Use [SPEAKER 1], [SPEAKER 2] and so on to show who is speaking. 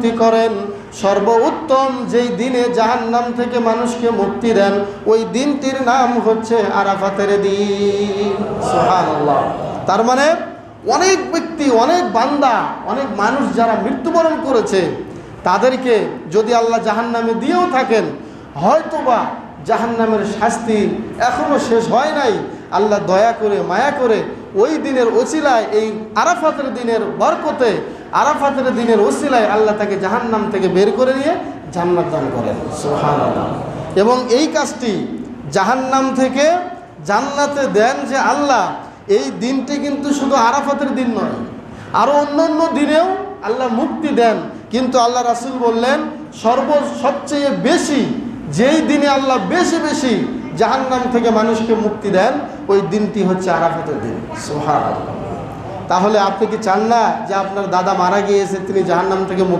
[SPEAKER 1] মুক্তি করেন, সর্বোত্তম যেই দিনে জাহান্নাম থেকে মানুষকে মুক্তি দেন ওই দিনটির নাম হচ্ছে আরাফাতের দিন। সুবহানাল্লাহ। তার মানে অনেক ব্যক্তি, অনেক বান্দা, অনেক মানুষ যারা মৃত্যুবরণ করেছে তাদেরকে যদি আল্লাহ জাহান্নামে দিয়েও থাকেন, হয়তোবা জাহান্নামের শাস্তি এখনও শেষ হয় নাই, আল্লাহ দয়া করে মায়া করে ওই দিনের ওসিলায়, এই আরাফাতের দিনের বরকতে, আরাফাতের দিনের ওসিলায় আল্লাহ তাকে জাহান্নাম থেকে বের করে নিয়ে জান্নাত দান করেন। সুবহানাল্লাহ। এবং এই কাজটি জাহান্নাম থেকে জান্নাতে দেন যে আল্লাহ, এই দিনটি কিন্তু শুধু আরাফাতের দিন নয়, আরও অন্য দিনেও আল্লাহ মুক্তি দেন। কিন্তু আল্লাহ রাসূল বললেন সবচেয়ে বেশি যেই দিনে আল্লাহ বেশি বেশি জাহান্নাম থেকে মানুষকে মুক্তি দেন ওই দিনটি হচ্ছে আরাফাতের দিন। সুবহানাল্লাহ। তাহলে আপনি কি চান না যে আপনার দাদা মারা গিয়েছে, তিনি জাহান্নাম থেকে